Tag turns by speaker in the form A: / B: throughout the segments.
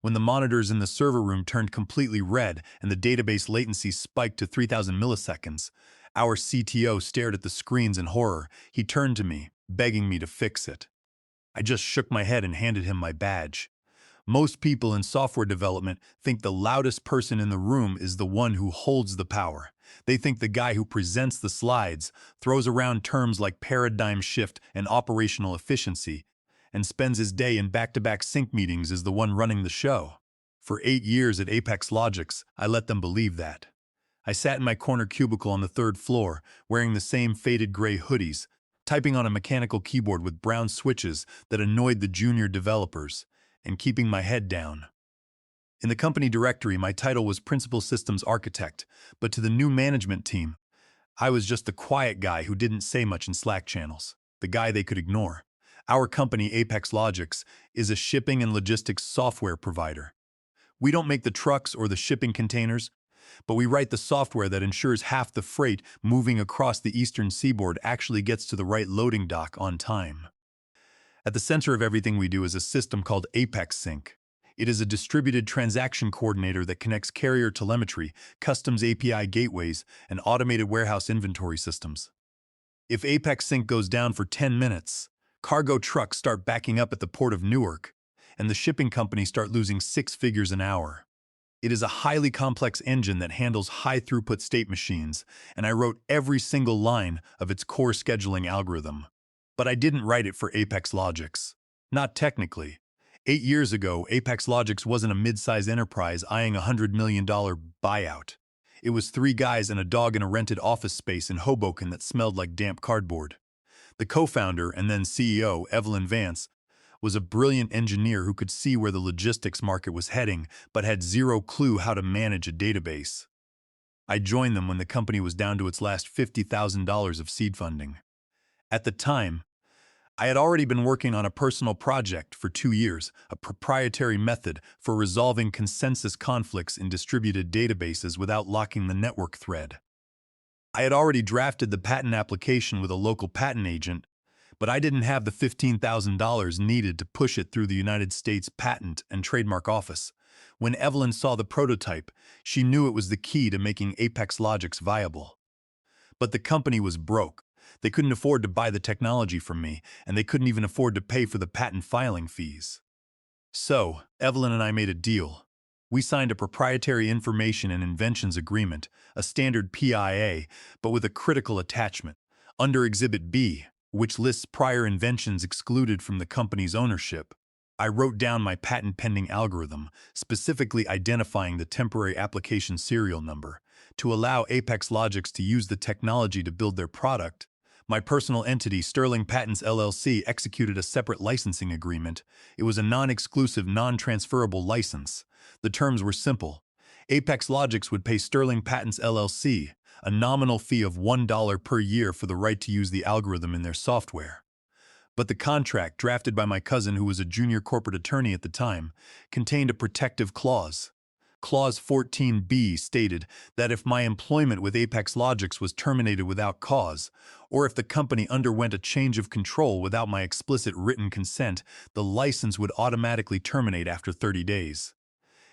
A: when the monitors in the server room turned completely red and the database latency spiked to 3,000 milliseconds, our CTO stared at the screens in horror. He turned to me, begging me to fix it. I just shook my head and handed him my badge. Most people in software development think the loudest person in the room is the one who holds the power. They think the guy who presents the slides, throws around terms like paradigm shift and operational efficiency, and spends his day in back-to-back sync meetings is the one running the show. For 8 years at ApexLogix, I let them believe that. I sat in my corner cubicle on the 3rd floor, wearing the same faded gray hoodies, typing on a mechanical keyboard with brown switches that annoyed the junior developers, and keeping my head down. In the company directory, my title was Principal Systems Architect, but to the new management team, I was just the quiet guy who didn't say much in Slack channels, the guy they could ignore. Our company, ApexLogix, is a shipping and logistics software provider. We don't make the trucks or the shipping containers, but we write the software that ensures half the freight moving across the eastern seaboard actually gets to the right loading dock on time. At the center of everything we do is a system called ApexSync. It is a distributed transaction coordinator that connects carrier telemetry, customs API gateways, and automated warehouse inventory systems. If ApexSync goes down for 10 minutes, cargo trucks start backing up at the port of Newark, and the shipping companies start losing 6 figures an hour. It is a highly complex engine that handles high-throughput state machines, and I wrote every single line of its core scheduling algorithm. But I didn't write it for ApexLogix. Not technically. 8 years ago, ApexLogix wasn't a mid-size enterprise eyeing a $100 million buyout. It was 3 guys and a dog in a rented office space in Hoboken that smelled like damp cardboard. The co-founder and then CEO, Evelyn Vance, was a brilliant engineer who could see where the logistics market was heading, but had zero clue how to manage a database. I joined them when the company was down to its last $50,000 of seed funding. At the time, I had already been working on a personal project for 2 years, a proprietary method for resolving consensus conflicts in distributed databases without locking the network thread. I had already drafted the patent application with a local patent agent, but I didn't have the $15,000 needed to push it through the United States Patent and Trademark Office. When Evelyn saw the prototype, she knew it was the key to making ApexLogix viable. But the company was broke. They couldn't afford to buy the technology from me, and they couldn't even afford to pay for the patent filing fees. So, Evelyn and I made a deal. We signed a proprietary information and inventions agreement, a standard PIA, but with a critical attachment. Under Exhibit B, which lists prior inventions excluded from the company's ownership, I wrote down my patent-pending algorithm, specifically identifying the temporary application serial number. To allow ApexLogix to use the technology to build their product, my personal entity, Sterling Patents LLC, executed a separate licensing agreement. It was a non-exclusive, non-transferable license. The terms were simple. ApexLogix would pay Sterling Patents LLC a nominal fee of $1 per year for the right to use the algorithm in their software. But the contract, drafted by my cousin who was a junior corporate attorney at the time, contained a protective clause. Clause 14b stated that if my employment with ApexLogix was terminated without cause, or if the company underwent a change of control without my explicit written consent, the license would automatically terminate after 30 days.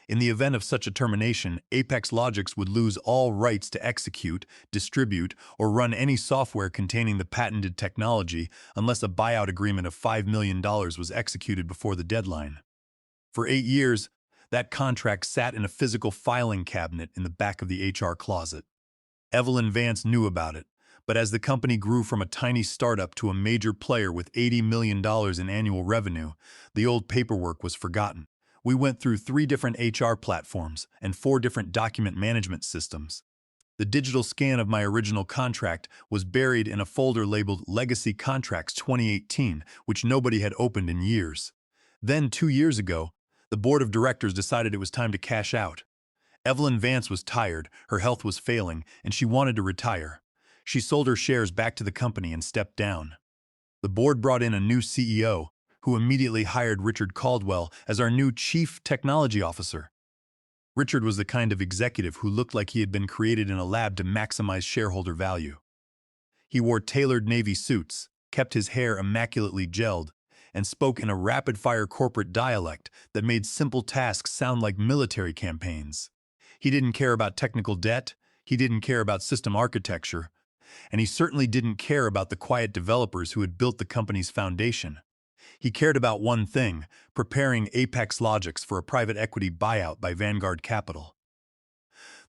A: In the event of such a termination, ApexLogix would lose all rights to execute, distribute, or run any software containing the patented technology unless a buyout agreement of $5 million was executed before the deadline. For 8 years, that contract sat in a physical filing cabinet in the back of the HR closet. Evelyn Vance knew about it, but as the company grew from a tiny startup to a major player with $80 million in annual revenue, the old paperwork was forgotten. We went through 3 different HR platforms and 4 different document management systems. The digital scan of my original contract was buried in a folder labeled Legacy Contracts 2018, which nobody had opened in years. Then, 2 years ago, the board of directors decided it was time to cash out. Evelyn Vance was tired, her health was failing, and she wanted to retire. She sold her shares back to the company and stepped down. The board brought in a new CEO, who immediately hired Richard Caldwell as our new Chief Technology Officer. Richard was the kind of executive who looked like he had been created in a lab to maximize shareholder value. He wore tailored navy suits, kept his hair immaculately gelled, and spoke in a rapid-fire corporate dialect that made simple tasks sound like military campaigns. He didn't care about technical debt, he didn't care about system architecture, and he certainly didn't care about the quiet developers who had built the company's foundation. He cared about one thing: preparing ApexLogix for a private equity buyout by Vanguard Capital.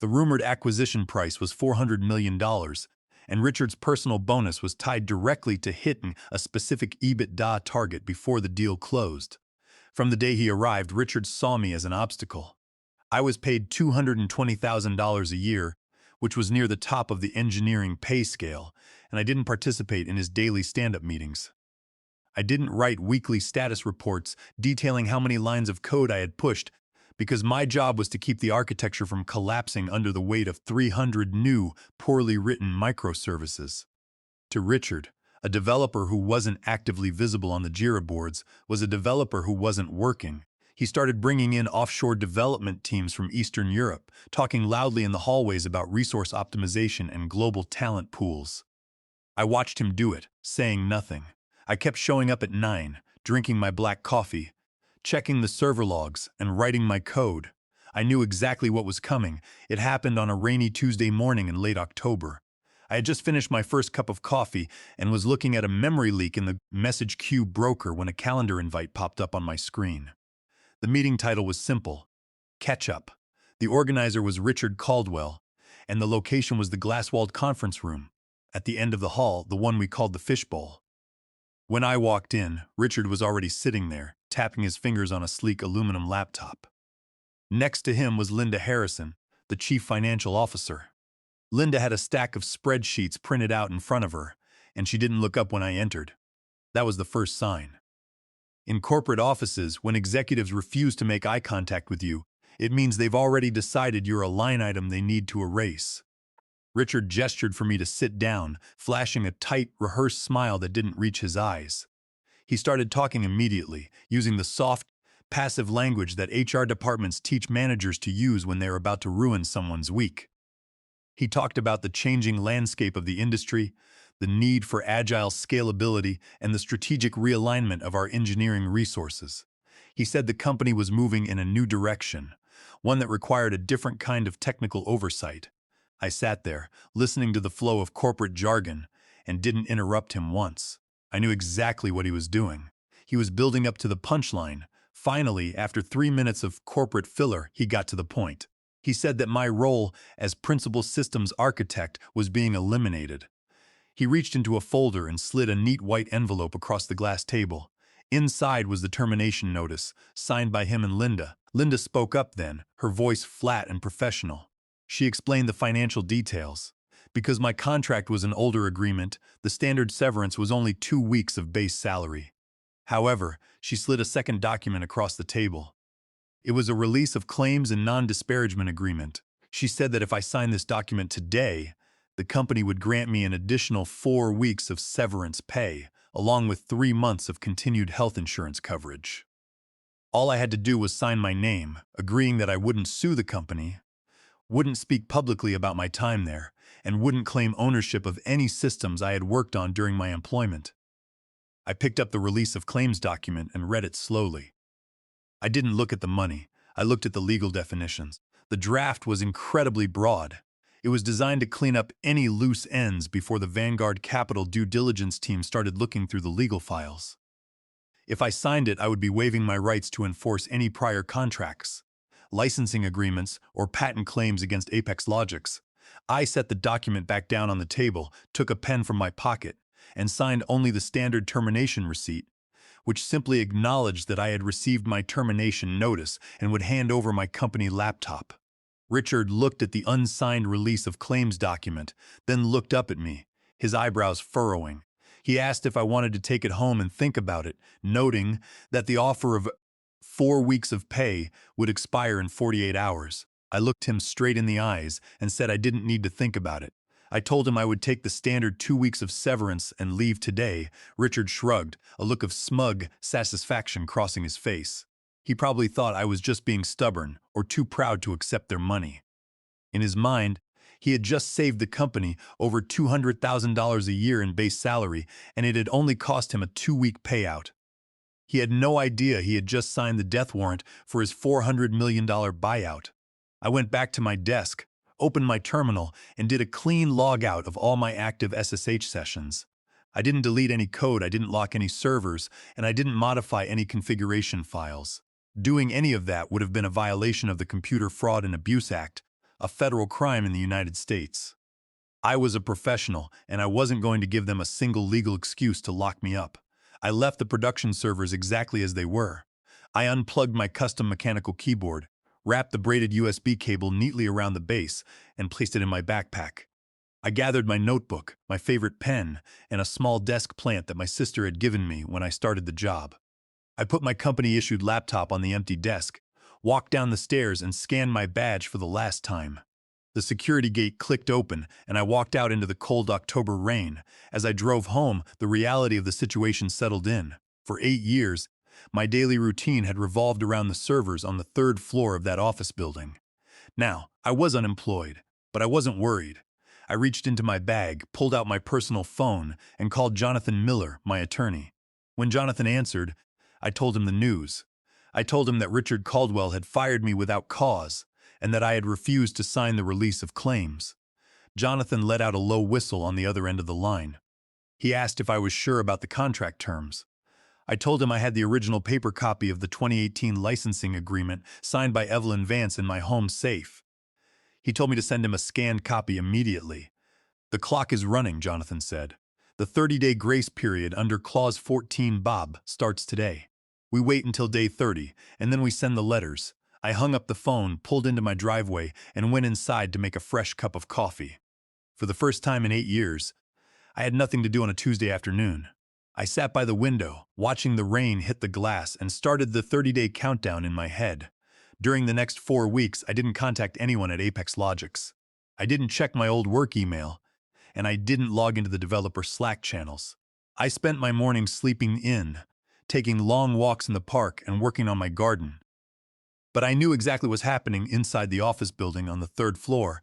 A: The rumored acquisition price was $400 million, and Richard's personal bonus was tied directly to hitting a specific EBITDA target before the deal closed. From the day he arrived, Richard saw me as an obstacle. I was paid $220,000 a year, which was near the top of the engineering pay scale, and I didn't participate in his daily stand-up meetings. I didn't write weekly status reports detailing how many lines of code I had pushed, because my job was to keep the architecture from collapsing under the weight of 300 new, poorly written microservices. To Richard, a developer who wasn't actively visible on the Jira boards was a developer who wasn't working. He started bringing in offshore development teams from Eastern Europe, talking loudly in the hallways about resource optimization and global talent pools. I watched him do it, saying nothing. I kept showing up at 9, drinking my black coffee, checking the server logs, and writing my code. I knew exactly what was coming. It happened on a rainy Tuesday morning in late October. I had just finished my first cup of coffee and was looking at a memory leak in the message queue broker when a calendar invite popped up on my screen. The meeting title was simple: Catch Up. The organizer was Richard Caldwell, and the location was the glass-walled conference room. At the end of the hall, the one we called the fishbowl. When I walked in, Richard was already sitting there, tapping his fingers on a sleek aluminum laptop. Next to him was Linda Harrison, the chief financial officer. Linda had a stack of spreadsheets printed out in front of her, and she didn't look up when I entered. That was the first sign. In corporate offices, when executives refuse to make eye contact with you, it means they've already decided you're a line item they need to erase. Richard gestured for me to sit down, flashing a tight, rehearsed smile that didn't reach his eyes. He started talking immediately, using the soft, passive language that HR departments teach managers to use when they're about to ruin someone's week. He talked about the changing landscape of the industry, the need for agile scalability, and the strategic realignment of our engineering resources. He said the company was moving in a new direction, one that required a different kind of technical oversight. I sat there, listening to the flow of corporate jargon, and didn't interrupt him once. I knew exactly what he was doing. He was building up to the punchline. Finally, after 3 minutes of corporate filler, he got to the point. He said that my role as principal systems architect was being eliminated. He reached into a folder and slid a neat white envelope across the glass table. Inside was the termination notice, signed by him and Linda. Linda spoke up then, her voice flat and professional. She explained the financial details. Because my contract was an older agreement, the standard severance was only 2 weeks of base salary. However, she slid a second document across the table. It was a release of claims and non-disparagement agreement. She said that if I signed this document today, the company would grant me an additional 4 weeks of severance pay, along with 3 months of continued health insurance coverage. All I had to do was sign my name, agreeing that I wouldn't sue the company, wouldn't speak publicly about my time there, and wouldn't claim ownership of any systems I had worked on during my employment. I picked up the release of claims document and read it slowly. I didn't look at the money. I looked at the legal definitions. The draft was incredibly broad. It was designed to clean up any loose ends before the Vanguard Capital due diligence team started looking through the legal files. If I signed it, I would be waiving my rights to enforce any prior contracts, licensing agreements, or patent claims against ApexLogix. I set the document back down on the table, took a pen from my pocket, and signed only the standard termination receipt, which simply acknowledged that I had received my termination notice and would hand over my company laptop. Richard looked at the unsigned release of claims document, then looked up at me, his eyebrows furrowing. He asked if I wanted to take it home and think about it, noting that the offer of 4 weeks of pay would expire in 48 hours. I looked him straight in the eyes and said I didn't need to think about it. I told him I would take the standard 2 weeks of severance and leave today. Richard shrugged, a look of smug satisfaction crossing his face. He probably thought I was just being stubborn or too proud to accept their money. In his mind, he had just saved the company over $200,000 a year in base salary, and it had only cost him a 2-week payout. He had no idea he had just signed the death warrant for his $400 million buyout. I went back to my desk, opened my terminal, and did a clean log out of all my active SSH sessions. I didn't delete any code, I didn't lock any servers, and I didn't modify any configuration files. Doing any of that would have been a violation of the Computer Fraud and Abuse Act, a federal crime in the United States. I was a professional, and I wasn't going to give them a single legal excuse to lock me up. I left the production servers exactly as they were. I unplugged my custom mechanical keyboard, wrapped the braided USB cable neatly around the base, and placed it in my backpack. I gathered my notebook, my favorite pen, and a small desk plant that my sister had given me when I started the job. I put my company-issued laptop on the empty desk, walked down the stairs, and scanned my badge for the last time. The security gate clicked open, and I walked out into the cold October rain. As I drove home, the reality of the situation settled in. For 8 years, my daily routine had revolved around the servers on the 3rd floor of that office building. Now, I was unemployed, but I wasn't worried. I reached into my bag, pulled out my personal phone, and called Jonathan Miller, my attorney. When Jonathan answered, I told him the news. I told him that Richard Caldwell had fired me without cause, and that I had refused to sign the release of claims. Jonathan let out a low whistle on the other end of the line. He asked if I was sure about the contract terms. I told him I had the original paper copy of the 2018 licensing agreement signed by Evelyn Vance in my home safe. He told me to send him a scanned copy immediately. The clock is running, Jonathan said. The 30-day grace period under Clause 14 Bob starts today. We wait until day 30, and then we send the letters. I hung up the phone, pulled into my driveway, and went inside to make a fresh cup of coffee. For the first time in 8 years, I had nothing to do on a Tuesday afternoon. I sat by the window, watching the rain hit the glass, and started the 30-day countdown in my head. During the next 4 weeks, I didn't contact anyone at ApexLogix. I didn't check my old work email, and I didn't log into the developer Slack channels. I spent my mornings sleeping in, taking long walks in the park, and working on my garden. But I knew exactly what was happening inside the office building on the 3rd floor,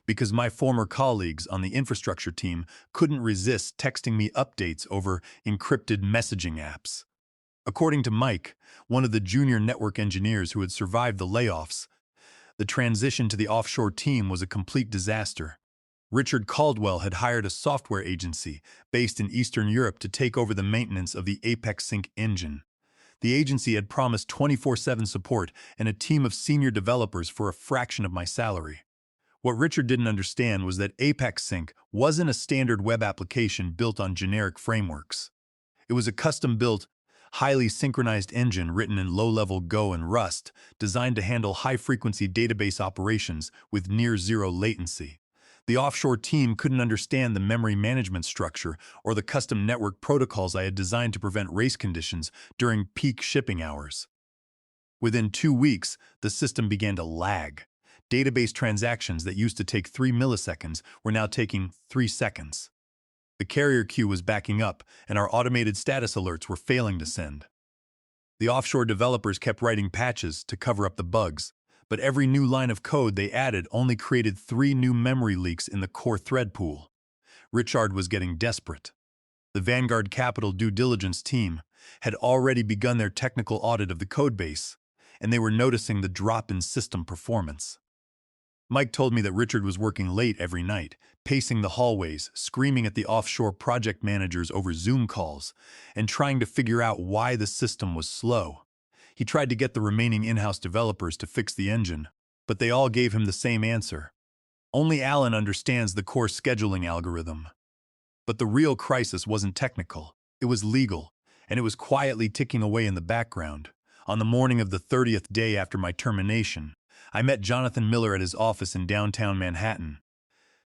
A: because my former colleagues on the infrastructure team couldn't resist texting me updates over encrypted messaging apps. According to Mike, one of the junior network engineers who had survived the layoffs, the transition to the offshore team was a complete disaster. Richard Caldwell had hired a software agency based in Eastern Europe to take over the maintenance of the Apex Sync engine. The agency had promised 24/7 support and a team of senior developers for a fraction of my salary. What Richard didn't understand was that Apex Sync wasn't a standard web application built on generic frameworks. It was a custom-built, highly synchronized engine written in low-level Go and Rust, designed to handle high-frequency database operations with near-zero latency. The offshore team couldn't understand the memory management structure or the custom network protocols I had designed to prevent race conditions during peak shipping hours. Within 2 weeks, the system began to lag. Database transactions that used to take 3 milliseconds were now taking 3 seconds. The carrier queue was backing up, and our automated status alerts were failing to send. The offshore developers kept writing patches to cover up the bugs, but every new line of code they added only created 3 new memory leaks in the core thread pool. Richard was getting desperate. The Vanguard Capital due diligence team had already begun their technical audit of the codebase, and they were noticing the drop in system performance. Mike told me that Richard was working late every night, pacing the hallways, screaming at the offshore project managers over Zoom calls, and trying to figure out why the system was slow. He tried to get the remaining in-house developers to fix the engine, but they all gave him the same answer. Only Alan understands the core scheduling algorithm. But the real crisis wasn't technical, it was legal, and it was quietly ticking away in the background. On the morning of the 30th day after my termination, I met Jonathan Miller at his office in downtown Manhattan.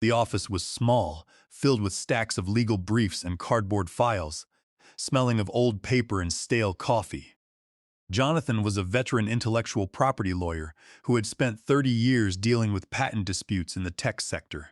A: The office was small, filled with stacks of legal briefs and cardboard files, smelling of old paper and stale coffee. Jonathan was a veteran intellectual property lawyer who had spent 30 years dealing with patent disputes in the tech sector.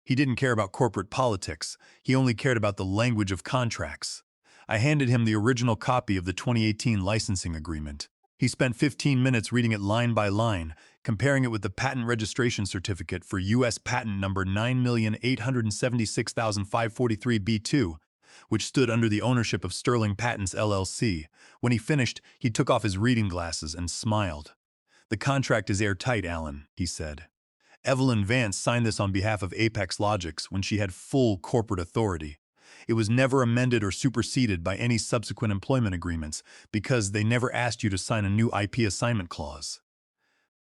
A: He didn't care about corporate politics, he only cared about the language of contracts. I handed him the original copy of the 2018 licensing agreement. He spent 15 minutes reading it line by line, comparing it with the patent registration certificate for U.S. patent number 9,876,543 B2, which stood under the ownership of Sterling Patents LLC. When he finished, he took off his reading glasses and smiled. "The contract is airtight, Alan," he said. "Evelyn Vance signed this on behalf of ApexLogix when she had full corporate authority. It was never amended or superseded by any subsequent employment agreements because they never asked you to sign a new IP assignment clause.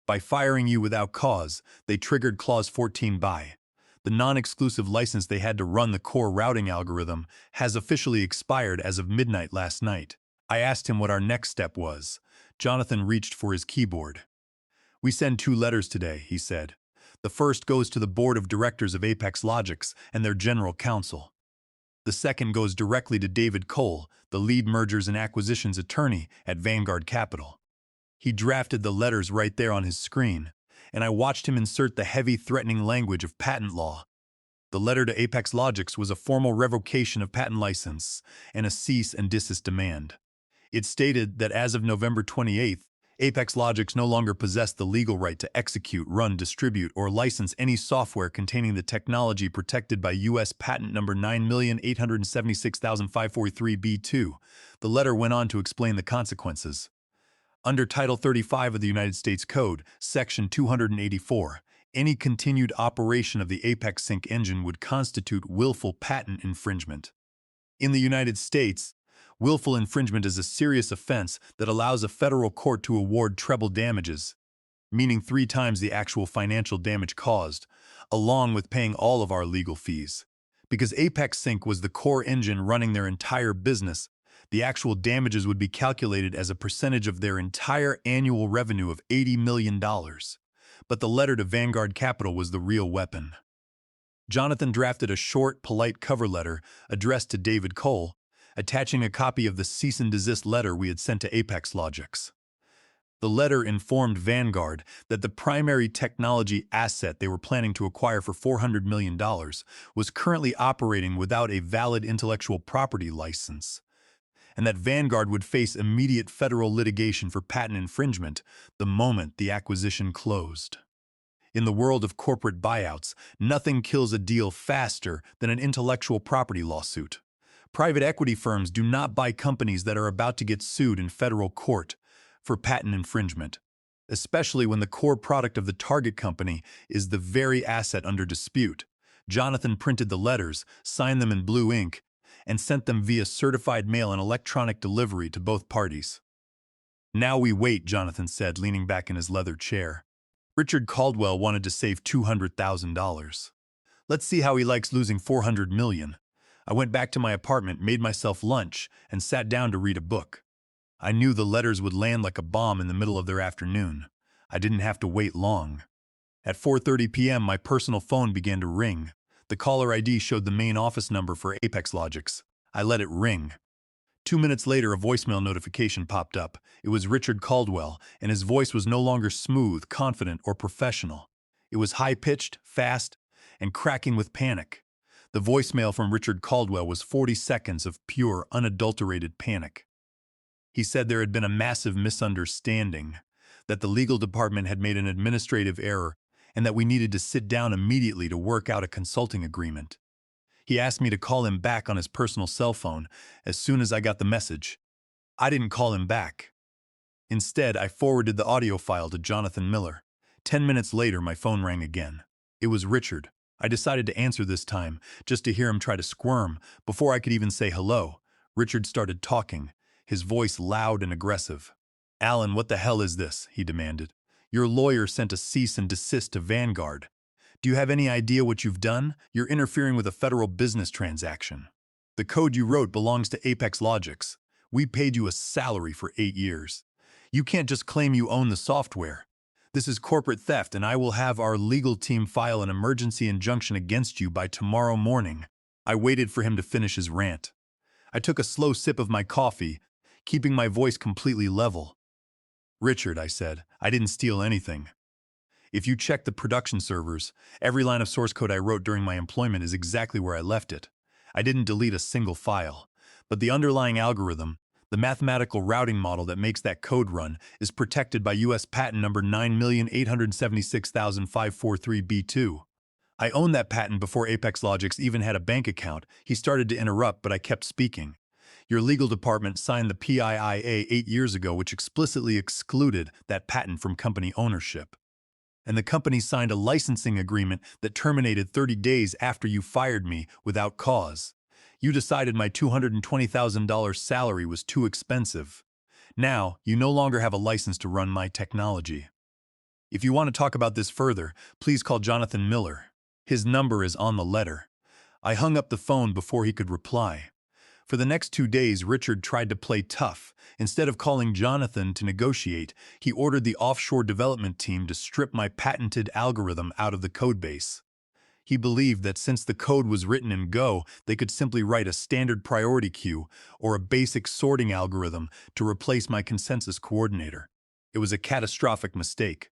A: By firing you without cause, they triggered Clause 14 by. The non-exclusive license they had to run the core routing algorithm has officially expired as of midnight last night." I asked him what our next step was. Jonathan reached for his keyboard. "We send 2 letters today," he said. "The first goes to the board of directors of ApexLogix and their general counsel. The second goes directly to David Cole, the lead mergers and acquisitions attorney at Vanguard Capital." He drafted the letters right there on his screen, and I watched him insert the heavy, threatening language of patent law. The letter to ApexLogix was a formal revocation of patent license and a cease and desist demand. It stated that as of November 28th, ApexLogix no longer possessed the legal right to execute, run, distribute, or license any software containing the technology protected by U.S. Patent Number 9,876,543b2. The letter went on to explain the consequences. Under Title 35 of the United States Code, Section 284, any continued operation of the Apex Sync engine would constitute willful patent infringement. In the United States, willful infringement is a serious offense that allows a federal court to award treble damages, meaning 3 times the actual financial damage caused, along with paying all of our legal fees. Because Apex Sync was the core engine running their entire business, the actual damages would be calculated as a percentage of their entire annual revenue of $80 million. But the letter to Vanguard Capital was the real weapon. Jonathan drafted a short, polite cover letter addressed to David Cole, attaching a copy of the cease and desist letter we had sent to ApexLogix. The letter informed Vanguard that the primary technology asset they were planning to acquire for $400 million was currently operating without a valid intellectual property license, and that Vanguard would face immediate federal litigation for patent infringement the moment the acquisition closed. In the world of corporate buyouts, nothing kills a deal faster than an intellectual property lawsuit. Private equity firms do not buy companies that are about to get sued in federal court for patent infringement, especially when the core product of the target company is the very asset under dispute. Jonathan printed the letters, signed them in blue ink, and sent them via certified mail and electronic delivery to both parties. "Now we wait," Jonathan said, leaning back in his leather chair. Richard Caldwell wanted to save $200,000. Let's see how he likes losing $400 million. I went back to my apartment, made myself lunch, and sat down to read a book. I knew the letters would land like a bomb in the middle of their afternoon. I didn't have to wait long. At 4:30 p.m., my personal phone began to ring. The caller ID showed the main office number for ApexLogix. I let it ring. 2 minutes later, a voicemail notification popped up. It was Richard Caldwell, and his voice was no longer smooth, confident, or professional. It was high-pitched, fast, and cracking with panic. The voicemail from Richard Caldwell was 40 seconds of pure, unadulterated panic. He said there had been a massive misunderstanding, that the legal department had made an administrative error, and that we needed to sit down immediately to work out a consulting agreement. He asked me to call him back on his personal cell phone as soon as I got the message. I didn't call him back. Instead, I forwarded the audio file to Jonathan Miller. 10 minutes later, my phone rang again. It was Richard. I decided to answer this time, just to hear him try to squirm. Before I could even say hello, Richard started talking, his voice loud and aggressive. "Alan, what the hell is this?" he demanded. "Your lawyer sent a cease and desist to Vanguard. Do you have any idea what you've done? You're interfering with a federal business transaction. The code you wrote belongs to ApexLogix. We paid you a salary for 8 years. You can't just claim you own the software. This is corporate theft, and I will have our legal team file an emergency injunction against you by tomorrow morning." I waited for him to finish his rant. I took a slow sip of my coffee, keeping my voice completely level. "Richard," I said, "I didn't steal anything. If you check the production servers, every line of source code I wrote during my employment is exactly where I left it. I didn't delete a single file. But the underlying algorithm, the mathematical routing model that makes that code run, is protected by U.S. Patent Number 9,876,543b2. I owned that patent before ApexLogix even had a bank account. He started to interrupt, but I kept speaking. Your legal department signed the PIIA 8 years ago, which explicitly excluded that patent from company ownership. And the company signed a licensing agreement that terminated 30 days after you fired me without cause. You decided my $220,000 salary was too expensive. Now, you no longer have a license to run my technology. If you want to talk about this further, please call Jonathan Miller. His number is on the letter. I hung up the phone before he could reply. For the next 2 days, Richard tried to play tough. Instead of calling Jonathan to negotiate, he ordered the offshore development team to strip my patented algorithm out of the codebase. He believed that since the code was written in Go, they could simply write a standard priority queue or a basic sorting algorithm to replace my consensus coordinator. It was a catastrophic mistake.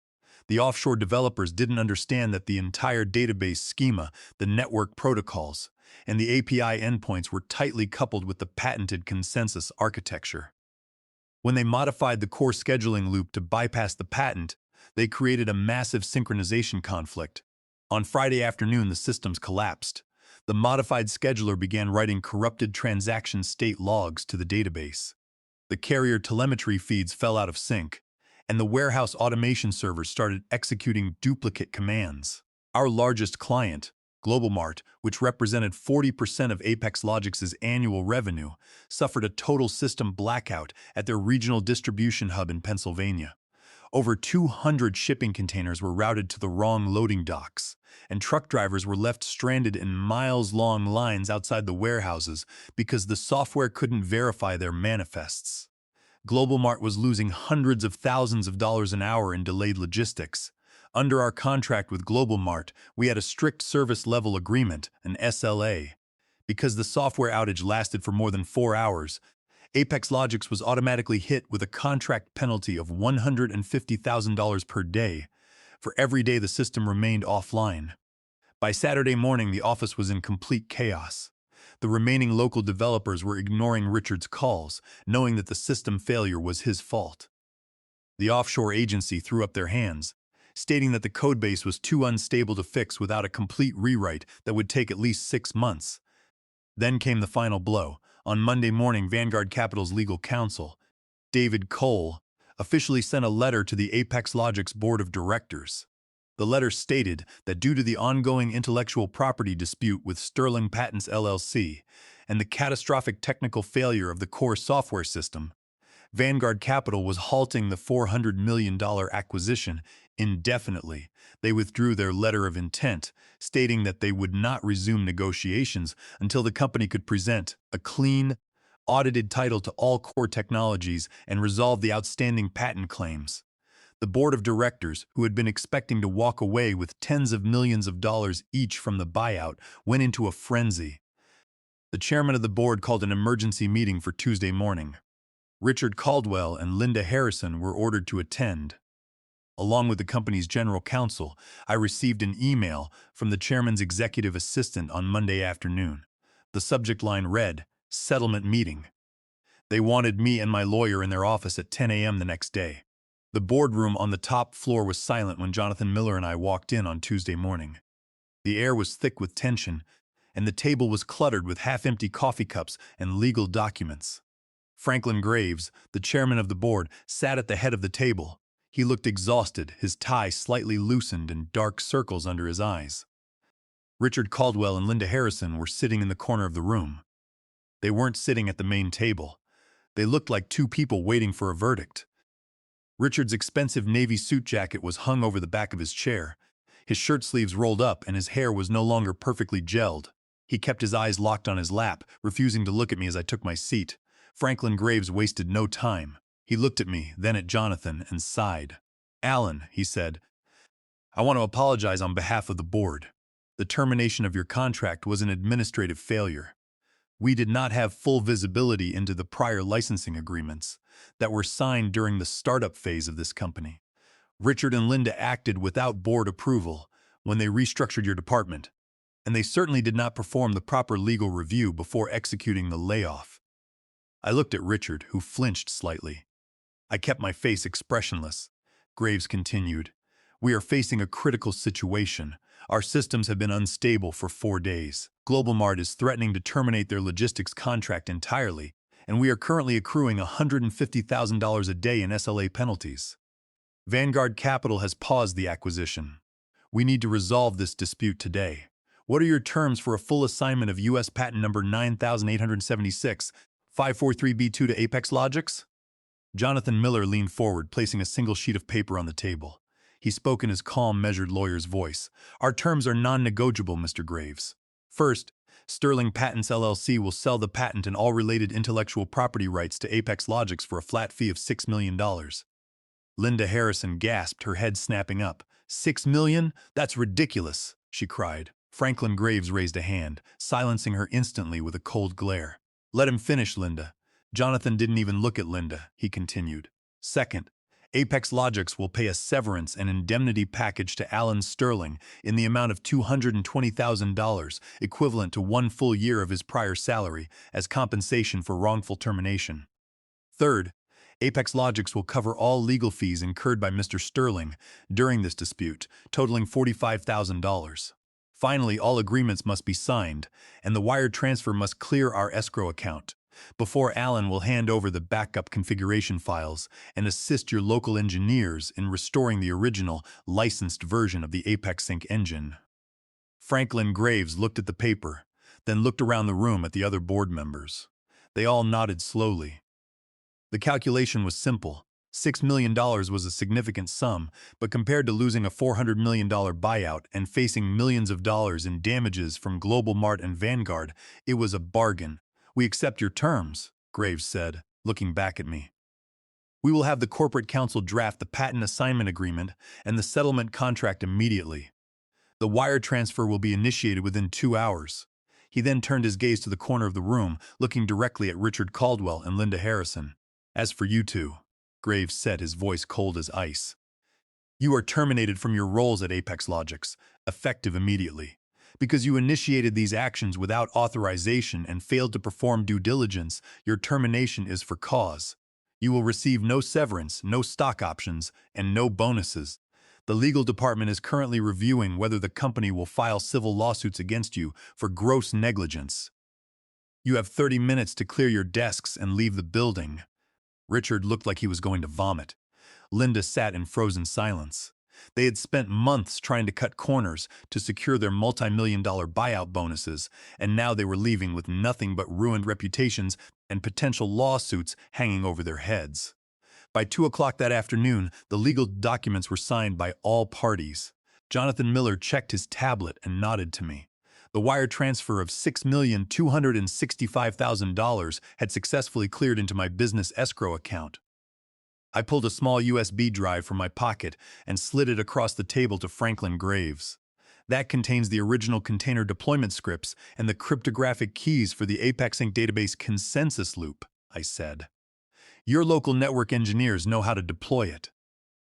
A: The offshore developers didn't understand that the entire database schema, the network protocols, and the API endpoints were tightly coupled with the patented consensus architecture. When they modified the core scheduling loop to bypass the patent, they created a massive synchronization conflict. On Friday afternoon, the systems collapsed. The modified scheduler began writing corrupted transaction state logs to the database. The carrier telemetry feeds fell out of sync, and the warehouse automation servers started executing duplicate commands. Our largest client, GlobalMart, which represented 40% of ApexLogix's annual revenue, suffered a total system blackout at their regional distribution hub in Pennsylvania. Over 200 shipping containers were routed to the wrong loading docks, and truck drivers were left stranded in miles-long lines outside the warehouses because the software couldn't verify their manifests. GlobalMart was losing hundreds of thousands of dollars an hour in delayed logistics. Under our contract with GlobalMart, we had a strict service level agreement, an SLA. Because the software outage lasted for more than 4 hours, ApexLogix was automatically hit with a contract penalty of $150,000 per day for every day the system remained offline. By Saturday morning, the office was in complete chaos. The remaining local developers were ignoring Richard's calls, knowing that the system failure was his fault. The offshore agency threw up their hands, stating that the codebase was too unstable to fix without a complete rewrite that would take at least 6 months. Then came the final blow. On Monday morning, Vanguard Capital's legal counsel, David Cole, officially sent a letter to the ApexLogix board of directors. The letter stated that due to the ongoing intellectual property dispute with Sterling Patents LLC and the catastrophic technical failure of the core software system, Vanguard Capital was halting the $400 million acquisition indefinitely. They withdrew their letter of intent, stating that they would not resume negotiations until the company could present a clean, audited title to all core technologies and resolve the outstanding patent claims. The board of directors, who had been expecting to walk away with tens of millions of dollars each from the buyout, went into a frenzy. The chairman of the board called an emergency meeting for Tuesday morning. Richard Caldwell and Linda Harrison were ordered to attend. Along with the company's general counsel, I received an email from the chairman's executive assistant on Monday afternoon. The subject line read, "Settlement Meeting." They wanted me and my lawyer in their office at 10 a.m. the next day. The boardroom on the top floor was silent when Jonathan Miller and I walked in on Tuesday morning. The air was thick with tension, and the table was cluttered with half-empty coffee cups and legal documents. Franklin Graves, the chairman of the board, sat at the head of the table. He looked exhausted, his tie slightly loosened and dark circles under his eyes. Richard Caldwell and Linda Harrison were sitting in the corner of the room. They weren't sitting at the main table. They looked like two people waiting for a verdict. Richard's expensive navy suit jacket was hung over the back of his chair. His shirt sleeves rolled up and his hair was no longer perfectly gelled. He kept his eyes locked on his lap, refusing to look at me as I took my seat. Franklin Graves wasted no time. He looked at me, then at Jonathan, and sighed. "Alan," he said, "I want to apologize on behalf of the board. The termination of your contract was an administrative failure. We did not have full visibility into the prior licensing agreements that were signed during the startup phase of this company. Richard and Linda acted without board approval when they restructured your department, and they certainly did not perform the proper legal review before executing the layoff." I looked at Richard, who flinched slightly. I kept my face expressionless. Graves continued, We are facing a critical situation. Our systems have been unstable for 4 days. Global Mart is threatening to terminate their logistics contract entirely, and we are currently accruing $150,000 a day in SLA penalties. Vanguard Capital has paused the acquisition. We need to resolve this dispute today. What are your terms for a full assignment of U.S. patent number 9876, 543B2 to ApexLogix? Jonathan Miller leaned forward, placing a single sheet of paper on the table. He spoke in his calm, measured lawyer's voice. Our terms are non-negotiable, Mr. Graves. First, Sterling Patents LLC will sell the patent and all related intellectual property rights to ApexLogix for a flat fee of $6 million. Linda Harrison gasped, her head snapping up. $6 million? That's ridiculous, she cried. Franklin Graves raised a hand, silencing her instantly with a cold glare. Let him finish, Linda. Jonathan didn't even look at Linda, he continued. Second, ApexLogix will pay a severance and indemnity package to Alan Sterling in the amount of $220,000, equivalent to 1 full year of his prior salary, as compensation for wrongful termination. Third, ApexLogix will cover all legal fees incurred by Mr. Sterling during this dispute, totaling $45,000. Finally, all agreements must be signed, and the wire transfer must clear our escrow account before Alan will hand over the backup configuration files and assist your local engineers in restoring the original, licensed version of the Apex Sync engine. Franklin Graves looked at the paper, then looked around the room at the other board members. They all nodded slowly. The calculation was simple. $6 million was a significant sum, but compared to losing a $400 million buyout and facing millions of dollars in damages from Global Mart and Vanguard, it was a bargain. We accept your terms, Graves said, looking back at me. We will have the corporate counsel draft the patent assignment agreement and the settlement contract immediately. The wire transfer will be initiated within 2 hours. He then turned his gaze to the corner of the room, looking directly at Richard Caldwell and Linda Harrison. As for you two, Graves said, his voice cold as ice, you are terminated from your roles at ApexLogix, effective immediately. Because you initiated these actions without authorization and failed to perform due diligence, your termination is for cause. You will receive no severance, no stock options, and no bonuses. The legal department is currently reviewing whether the company will file civil lawsuits against you for gross negligence. You have 30 minutes to clear your desks and leave the building. Richard looked like he was going to vomit. Linda sat in frozen silence. They had spent months trying to cut corners to secure their multi-million-dollar buyout bonuses, and now they were leaving with nothing but ruined reputations and potential lawsuits hanging over their heads. By 2 o'clock that afternoon, the legal documents were signed by all parties. Jonathan Miller checked his tablet and nodded to me. The wire transfer of $6,265,000 had successfully cleared into my business escrow account. I pulled a small USB drive from my pocket and slid it across the table to Franklin Graves. That contains the original container deployment scripts and the cryptographic keys for the Apex Inc. database consensus loop, I said. Your local network engineers know how to deploy it.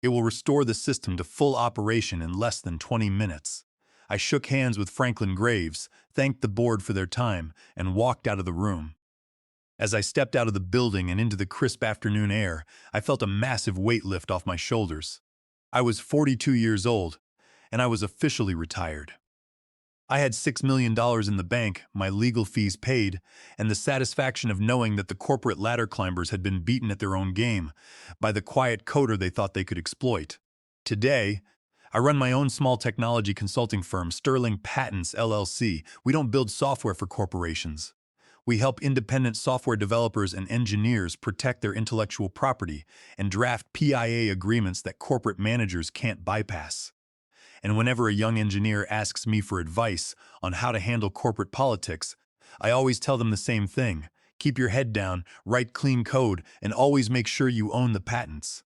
A: It will restore the system to full operation in less than 20 minutes. I shook hands with Franklin Graves, thanked the board for their time, and walked out of the room. As I stepped out of the building and into the crisp afternoon air, I felt a massive weight lift off my shoulders. I was 42 years old, and I was officially retired. I had $6 million in the bank, my legal fees paid, and the satisfaction of knowing that the corporate ladder climbers had been beaten at their own game by the quiet coder they thought they could exploit. Today, I run my own small technology consulting firm, Sterling Patents LLC. We don't build software for corporations. We help independent software developers and engineers protect their intellectual property and draft PIA agreements that corporate managers can't bypass. And whenever a young engineer asks me for advice on how to handle corporate politics, I always tell them the same thing. Keep your head down, write clean code, and always make sure you own the patents.